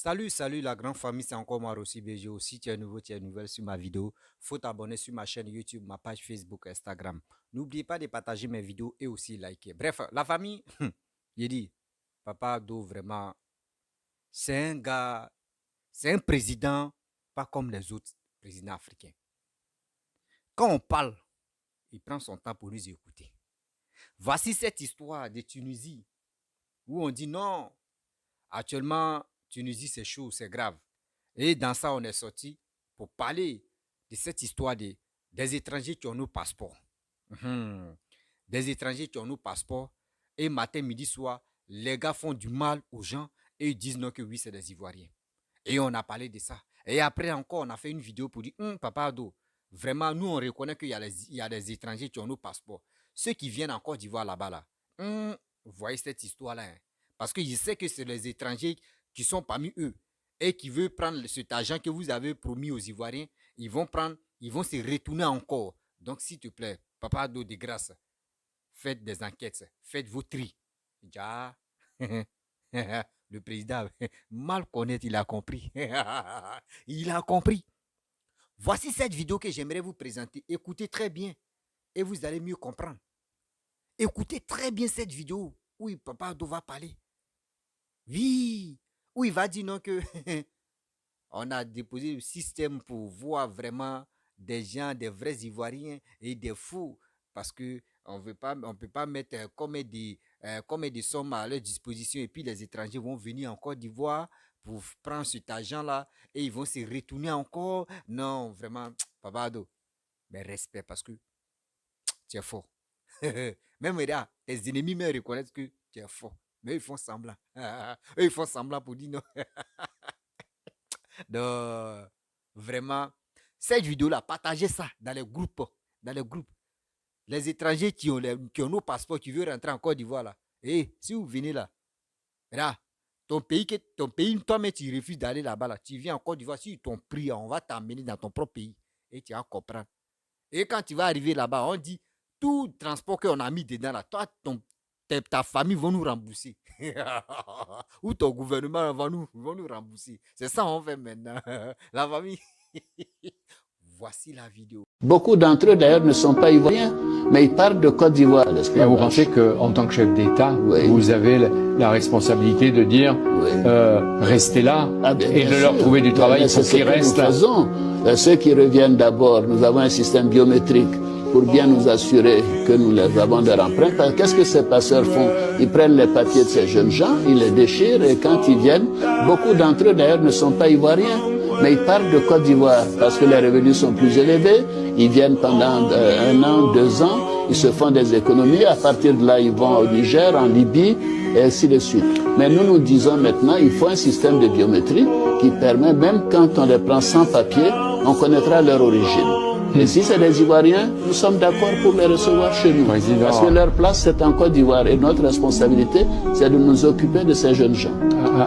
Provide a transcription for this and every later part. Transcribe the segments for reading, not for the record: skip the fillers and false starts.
Salut la grande famille, c'est encore moi Rossi BGO. Si tu es nouveau, tu es nouvelle sur ma vidéo, faut t'abonner sur ma chaîne YouTube, ma page Facebook, Instagram. N'oubliez pas de partager mes vidéos et aussi liker. Bref, la famille, j'ai dit, Papa Do, vraiment, c'est un gars, c'est un président pas comme les autres présidents africains. Quand on parle, il prend son temps pour nous écouter. Voici cette histoire de Tunisie où on dit non, actuellement, Tunisie c'est chaud, c'est grave. Et dans ça, on est sorti pour parler de cette histoire des étrangers qui ont nos passeports. Mhm. Des étrangers qui ont nos passeports. Et matin, midi, soir, les gars font du mal aux gens et ils disent non que oui, c'est des Ivoiriens. Et on a parlé de ça. Et après encore, on a fait une vidéo pour dire, Papa Ado, vraiment, nous, on reconnaît qu'il y a des étrangers qui ont nos passeports. Ceux qui viennent en Côte d'Ivoire là-bas, là, vous voyez cette histoire-là. Hein? Parce que je sais que c'est les étrangers qui sont parmi eux et qui veulent prendre cet argent que vous avez promis aux Ivoiriens. Ils vont se retourner encore. Donc, s'il te plaît, Papa Ado, de grâce, faites des enquêtes, faites vos tri. Ja. Le président, mal connaître, il a compris. Il a compris. Voici cette vidéo que j'aimerais vous présenter. Écoutez très bien et vous allez mieux comprendre. Écoutez très bien cette vidéo où Papa Ado va parler. Oui, où il va dire non que on a déposé le système pour voir vraiment des gens, des vrais Ivoiriens et des fous parce que on ne peut pas mettre comme des sommes à leur disposition et puis les étrangers vont venir en Côte d'Ivoire pour prendre cet argent-là et ils vont se retourner encore. Non, vraiment, Pabado, mais respect parce que tu es fort. Même là, tes ennemis me reconnaissent que tu es fort. Mais ils font semblant. Ils font semblant pour dire non. Donc, vraiment, cette vidéo-là, partagez ça dans les groupes. Dans les groupes. Les étrangers qui ont nos passeports, qui veulent rentrer en Côte d'Ivoire, là. Et si vous venez là, là, ton pays, toi-même, tu refuses d'aller là-bas, là. Tu viens en Côte d'Ivoire, si t'ont pris, on va t'emmener dans ton propre pays. Et tu vas comprendre. Et quand tu vas arriver là-bas, on dit, tout transport qu'on a mis dedans, là, toi, ta famille va nous rembourser. Ou ton gouvernement va nous rembourser. C'est ça qu'on fait maintenant. La famille. Voici la vidéo. Beaucoup d'entre eux, d'ailleurs, ne sont pas ivoiriens, mais ils parlent de Côte d'Ivoire. Et vous pensez qu'en tant que chef d'État, oui, vous avez la responsabilité de dire oui, restez là et de leur trouver du travail pour qu'ils restent là. Ceux qui reviennent d'abord, nous avons un système biométrique pour bien nous assurer que nous les avons de empreintes. Qu'est-ce que ces passeurs font? Ils prennent les papiers de ces jeunes gens, ils les déchirent et quand ils viennent, beaucoup d'entre eux d'ailleurs ne sont pas ivoiriens, mais ils partent de Côte d'Ivoire parce que les revenus sont plus élevés. Ils viennent pendant 1 an, 2 ans, ils se font des économies. À partir de là, ils vont au Niger, en Libye, et ainsi de suite. Mais nous disons maintenant, il faut un système de biométrie qui permet, même quand on les prend sans papier, on connaîtra leur origine. Et si c'est des Ivoiriens, nous sommes d'accord pour les recevoir chez nous. Président. Parce que leur place, c'est en Côte d'Ivoire. Et notre responsabilité, c'est de nous occuper de ces jeunes gens.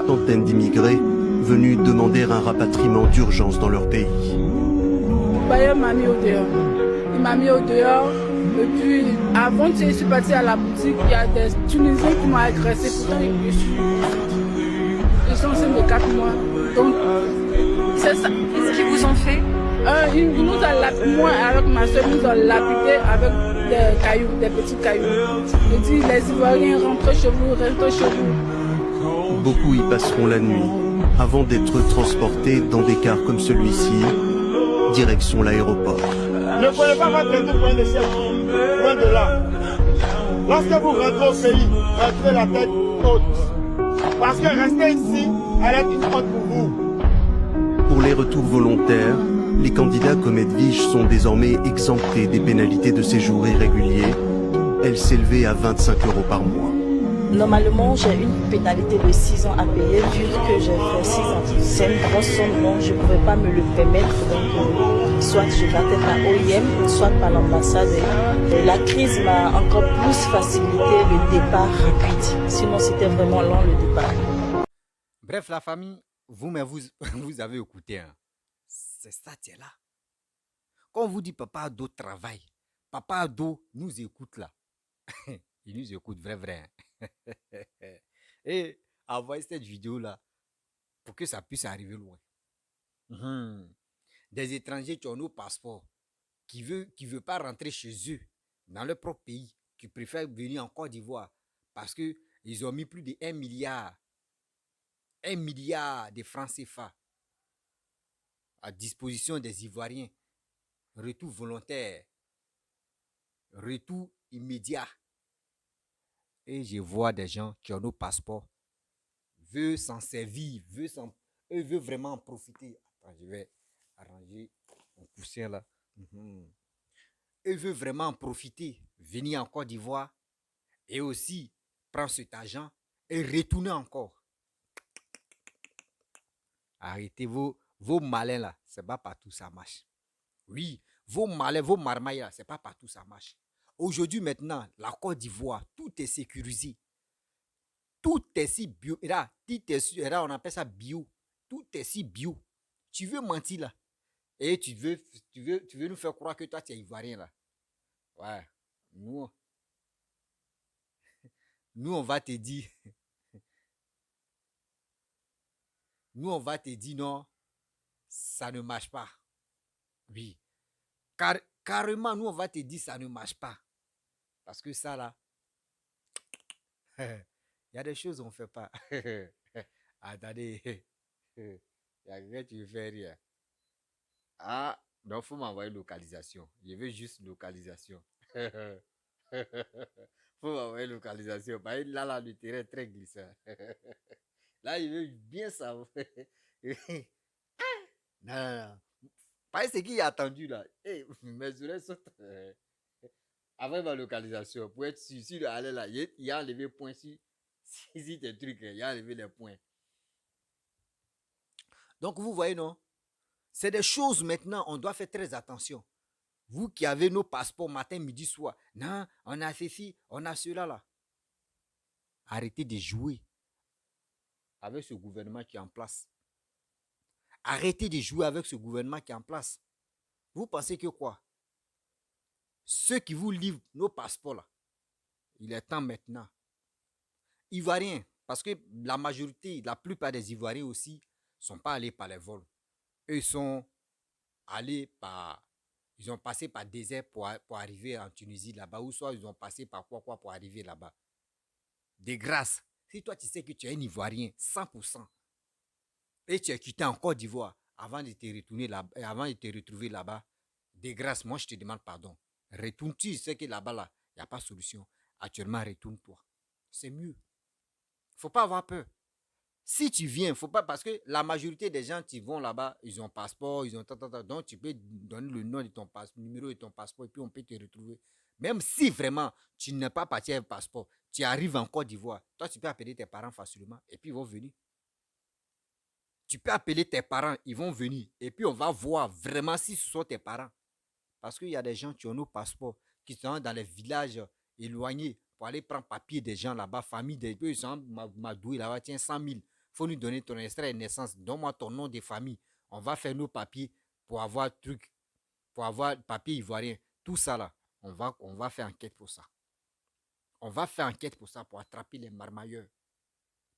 Centaines d'immigrés venus demander un rapatriement d'urgence dans leur pays. Bayer m'a mis au dehors. Il m'a mis au dehors. Et puis, avant que je suis parti à la boutique, il y a des Tunisiens qui m'ont agressé. Pourtant, ils sont ensemble de 4 mois. Donc, c'est ça. Qu'est-ce qu'ils vous ont fait? Ils nous ont lapidé, moi avec ma soeur, nous ont lapidé avec des cailloux, des petits cailloux. Ils disent, les Ivoiriens, rentrez chez vous, rentrez chez vous. Beaucoup y passeront la nuit, avant d'être transportés dans des cars comme celui-ci, direction l'aéroport. Ne prenez pas votre retour pour un essai, loin de là. Lorsque vous rentrez au pays, rentrez la tête haute. Parce que rester ici, elle est une honte pour vous. Pour les retours volontaires, les candidats comme Edwige sont désormais exemptés des pénalités de séjour irrégulier. Elles s'élevaient à 25 € par mois. Normalement, j'ai une pénalité de 6 ans à payer vu que j'ai fait 6 ans. C'est une grosse somme, donc je ne pouvais pas me le permettre. Donc, soit je battais par OIM, soit par l'ambassade. La crise m'a encore plus facilité le départ rapide. Sinon, c'était vraiment lent le départ. Bref, la famille, vous avez écouté. Hein. C'est ça, tu es là. Quand on vous dit Papa Ado travaille, Papa Ado nous écoute là. Il nous écoute vrai. Et envoyez cette vidéo là pour que ça puisse arriver loin. Des étrangers qui ont nos passeports, qui ne veulent pas rentrer chez eux, dans leur propre pays, qui préfèrent venir en Côte d'Ivoire parce qu'ils ont mis plus de 1 milliard de francs CFA à disposition des Ivoiriens. Retour volontaire, retour immédiat. Et je vois des gens qui ont nos passeports, veulent s'en servir, veulent vraiment en profiter. Attends, je vais arranger mon coussin là. Eux veulent vraiment en profiter, venir en Côte d'Ivoire et aussi prendre cet argent et retourner encore. Arrêtez vos malins là, c'est pas partout ça marche. Oui, vos malins, vos marmailles là, c'est pas partout ça marche. Aujourd'hui maintenant, la Côte d'Ivoire, tout est sécurisé. Tout est si bio. Là, on appelle ça bio. Tout est si bio. Tu veux mentir là. Et tu veux nous faire croire que toi, tu es ivoirien là. Ouais. Nous, on va te dire. Nous, on va te dire non, ça ne marche pas. Oui. Carrément, nous, on va te dire ça ne marche pas. Parce que ça là, il y a des choses qu'on ne fait pas. Attendez. Il y a quelqu'un qui me fait rire. Ah, donc il faut m'envoyer localisation. Je veux juste localisation. Faut m'envoyer localisation. Là, le terrain est très glissant. Là, il veut bien savoir. Non. Pas ce qu'il a attendu là. Mes oreilles sont. Avec ma localisation, pour être sûr, si le aller là, il a enlevé point si tes trucs, il a enlevé les points. Donc, vous voyez, non? C'est des choses maintenant, on doit faire très attention. Vous qui avez nos passeports matin, midi, soir. Non, on a ceci, on a cela là. Arrêtez de jouer avec ce gouvernement qui est en place. Arrêtez de jouer avec ce gouvernement qui est en place. Vous pensez que quoi? Ceux qui vous livrent nos passeports là, il est temps maintenant. Ivoiriens, parce que la majorité, la plupart des Ivoiriens aussi, ne sont pas allés par les vols. Eux sont allés ils ont passé par désert pour arriver en Tunisie là-bas, ou soit ils ont passé par quoi pour arriver là-bas. De grâce, si toi tu sais que tu es un Ivoirien 100% et tu es quitté en Côte d'Ivoire avant de te retourner là, avant de te retrouver là-bas, de grâce, moi je te demande pardon. Retourne, tu sais que là-bas là, il n'y a pas de solution. Actuellement, retourne-toi. C'est mieux. Il ne faut pas avoir peur. Si tu viens, il ne faut pas, parce que la majorité des gens qui vont là-bas, ils ont passeport, ils ont donc tu peux donner le nom de ton passeport, numéro de ton passeport, et puis on peut te retrouver. Même si vraiment tu n'es pas parti avec passeport, tu arrives en Côte d'Ivoire, toi tu peux appeler tes parents facilement, et puis ils vont venir. Tu peux appeler tes parents, ils vont venir, et puis on va voir vraiment si ce sont tes parents. Parce qu'il y a des gens qui ont nos passeports, qui sont dans les villages éloignés pour aller prendre papier des gens là-bas, famille des peu, ils sont Madoué là-bas, tiens, 100 000. Il faut nous donner ton extrait de naissance, donne-moi ton nom de famille. On va faire nos papiers pour avoir papier ivoirien. Tout ça là, on va faire enquête pour ça. On va faire enquête pour ça, pour attraper les marmailleurs.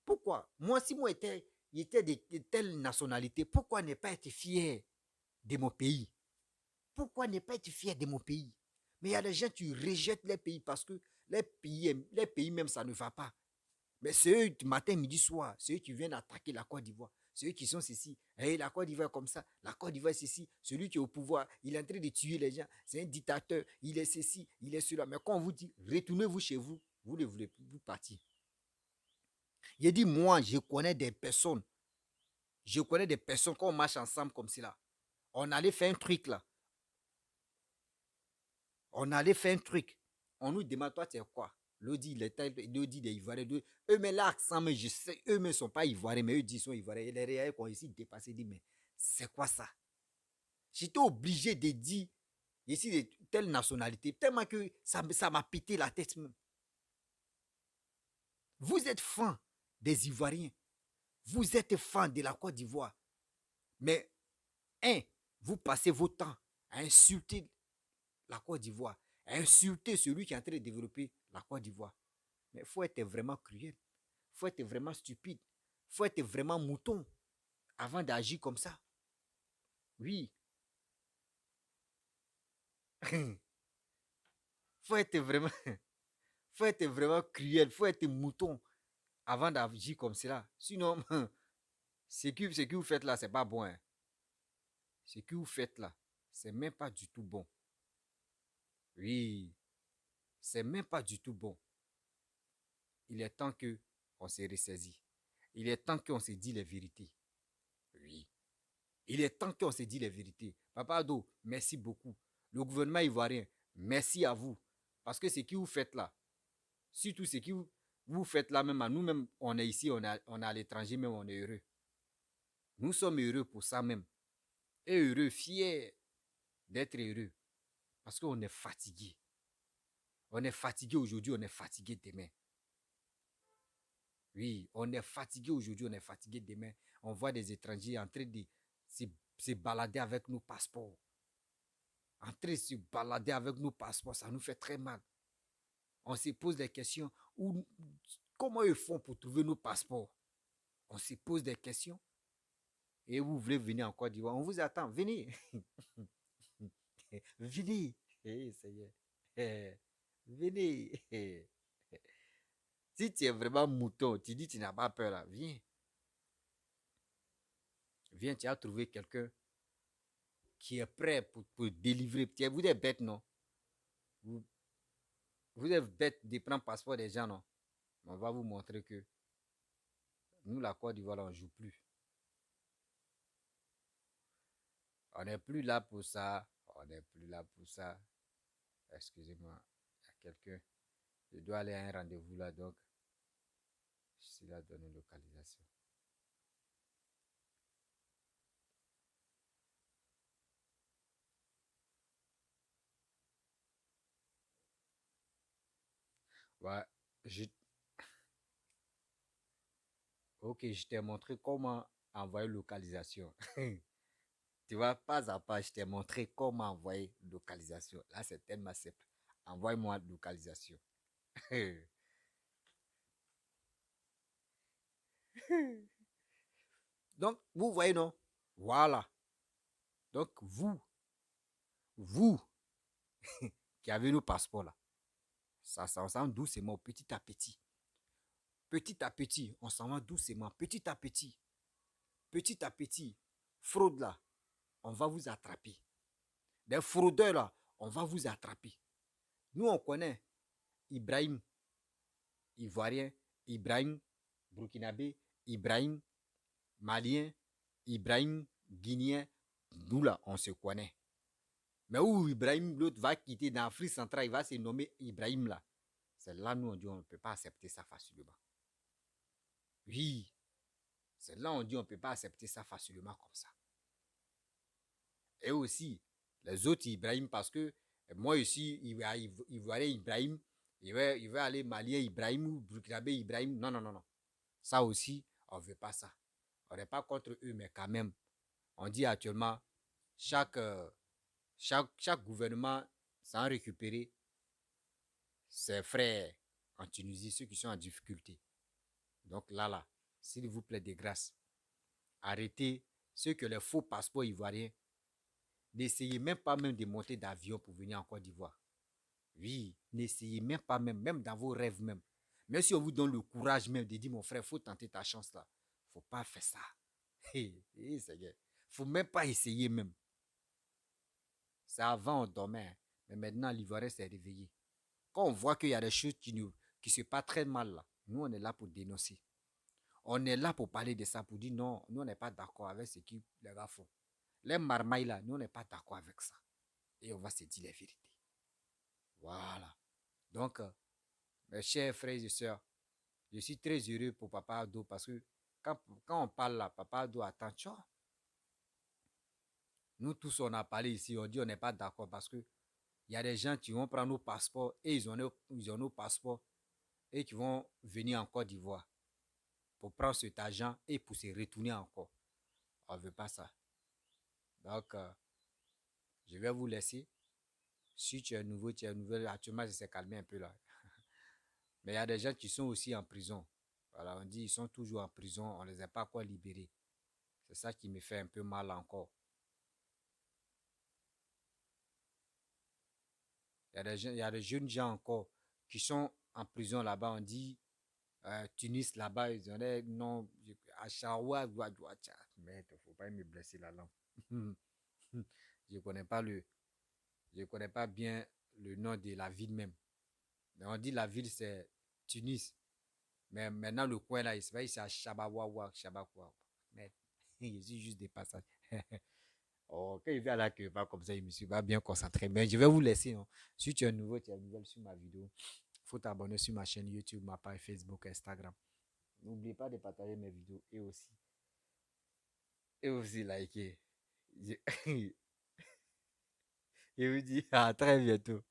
Pourquoi? Moi, si moi j'étais de telle nationalité, pourquoi ne pas être fier de mon pays? Pourquoi ne pas être fier de mon pays? Mais il y a des gens qui rejettent les pays parce que les pays même, ça ne va pas. Mais c'est eux, matin, midi, soir, c'est eux qui viennent attaquer la Côte d'Ivoire. C'est eux qui sont ceci. Hey, la Côte d'Ivoire est comme ça. La Côte d'Ivoire est ceci. Celui qui est au pouvoir, il est en train de tuer les gens. C'est un dictateur. Il est ceci, il est cela. Mais quand on vous dit, retournez-vous chez vous, vous ne voulez plus partir. Il dit, moi, je connais des personnes. Quand on marche ensemble comme cela. On allait faire un truc là. On nous demande, toi, tu es quoi? L'audit des Ivoiriens. Eux, mais l'accent, mais je sais, eux ne sont pas Ivoiriens, mais eux disent qu'ils sont Ivoiriens. Et les réels qui ont ici dépassé, disent, mais c'est quoi ça? J'étais obligé de dire, ici, de telle nationalité, tellement que ça m'a pété la tête même. Vous êtes fan des Ivoiriens. Vous êtes fan de la Côte d'Ivoire. Mais, vous passez votre temps à insulter la Côte d'Ivoire, à insulter celui qui est en train de développer la Côte d'Ivoire. Mais il faut être vraiment cruel. Il faut être vraiment stupide. Il faut être vraiment mouton. avant d'agir comme ça. Oui. faut être vraiment, faut être vraiment cruel, faut être mouton avant d'agir comme cela. Sinon, ce que vous faites là, c'est pas bon. Hein. Ce que vous faites là, c'est même pas du tout bon. Oui, c'est même pas du tout bon. Il est temps que on se ressaisit. Il est temps qu'on se dit les vérités. Oui. Il est temps qu'on se dit les vérités. Papa Ado, merci beaucoup. Le gouvernement ivoirien, merci à vous. Parce que ce que vous faites là, surtout ce que vous faites là même, nous-mêmes, on est ici, on est à l'étranger, même on est heureux. Nous sommes heureux pour ça même. Et heureux, fiers d'être heureux. Parce qu'on est fatigué. On est fatigué aujourd'hui, on est fatigué demain. Oui, on est fatigué aujourd'hui, on est fatigué demain. On voit des étrangers en train de se balader avec nos passeports. En train de se balader avec nos passeports, ça nous fait très mal. On se pose des questions. Comment ils font pour trouver nos passeports? On se pose des questions. Et vous voulez venir en Côte d'Ivoire? On vous attend. Venez. Venez. Ça y est. Venez. Si tu es vraiment mouton, tu dis que tu n'as pas peur là, viens. Viens, tu as trouvé quelqu'un qui est prêt pour délivrer. Vous êtes bête, non? Vous êtes bête de prendre le passeport des gens, non? On va vous montrer que nous, la Côte d'Ivoire, on ne joue plus. On n'est plus là pour ça. On n'est plus là pour ça. Excusez-moi, il y a quelqu'un. Je dois aller à un rendez-vous là, donc je suis là dans une localisation. Ouais, ok, je t'ai montré comment envoyer localisation. Tu vois, pas à pas, je t'ai montré comment envoyer localisation. Là, c'est tellement simple. Envoie-moi localisation. Donc, vous voyez, non? Voilà. Donc, vous qui avez nos passeports là, ça s'en va doucement, petit à petit. Petit à petit, on s'en va doucement, petit à petit. Petit à petit, fraude là, on va vous attraper. Des fraudeurs là, on va vous attraper. Nous, on connaît Ibrahim, Ivoirien, Ibrahim, Burkinabé, Ibrahim, Malien, Ibrahim, Guinéen. Nous là, on se connaît. Mais où Ibrahim, l'autre va quitter dans l'Afrique centrale, il va se nommer Ibrahim là. C'est là, nous, on dit, on ne peut pas accepter ça facilement. Oui, c'est là, on dit, on ne peut pas accepter ça facilement comme ça. Et aussi, les autres Ibrahim, parce que moi ici, il va aller Ibrahim, il va aller Malien Ibrahim ou Burkinabé Ibrahim. Non, non, non, non. Ça aussi, on ne veut pas ça. On n'est pas contre eux, mais quand même, on dit actuellement, chaque gouvernement sans récupérer ses frères en Tunisie, ceux qui sont en difficulté. Donc là, s'il vous plaît, de grâce, arrêtez ceux que les faux passeports ivoiriens. N'essayez même pas même de monter d'avion pour venir en Côte d'Ivoire. Oui, n'essayez même pas même dans vos rêves même. Même si on vous donne le courage même de dire, mon frère, il faut tenter ta chance là. Faut pas faire ça. Faut même pas essayer même. C'est avant on dormait, hein. Mais maintenant l'Ivoirien s'est réveillé. Quand on voit qu'il y a des choses qui se passent très mal là, nous on est là pour dénoncer. On est là pour parler de ça, pour dire non, nous on n'est pas d'accord avec ce que les gars font. Les marmailles là, nous on n'est pas d'accord avec ça. Et on va se dire les vérités. Voilà. Donc, mes chers frères et sœurs, je suis très heureux pour Papa Ado parce que quand on parle là, Papa Ado attend, tu vois. Nous tous, on a parlé ici, on dit on n'est pas d'accord parce que il y a des gens qui vont prendre nos passeports et ils ont nos passeports et qui vont venir en Côte d'Ivoire pour prendre cet argent et pour se retourner encore. On ne veut pas ça. Donc, je vais vous laisser. Si tu es nouveau, tu es nouveau. Actuellement, ça s'est calmé un peu là. Mais il y a des gens qui sont aussi en prison. Voilà, on dit ils sont toujours en prison, on ne les a pas quoi libérer. C'est ça qui me fait un peu mal encore. Il y a des jeunes gens encore qui sont en prison là-bas. On dit Tunis là-bas, ils ont des noms. Achawa, mais il ne faut pas me blesser la langue. Je connais pas je connais pas bien le nom de la ville même. Mais on dit la ville c'est Tunis. Mais maintenant le coin là, c'est à Chabawawa, Chabakwa. Mais je suis juste des passages. Oh, quand il vient là que pas comme ça, il me suis pas bien concentré. Mais je vais vous laisser. Hein. Si tu es nouveau, tu es nouvelle sur ma vidéo, il faut t'abonner sur ma chaîne YouTube, ma page Facebook, Instagram. N'oubliez pas de partager mes vidéos et aussi liker. Je vous dis à très bientôt.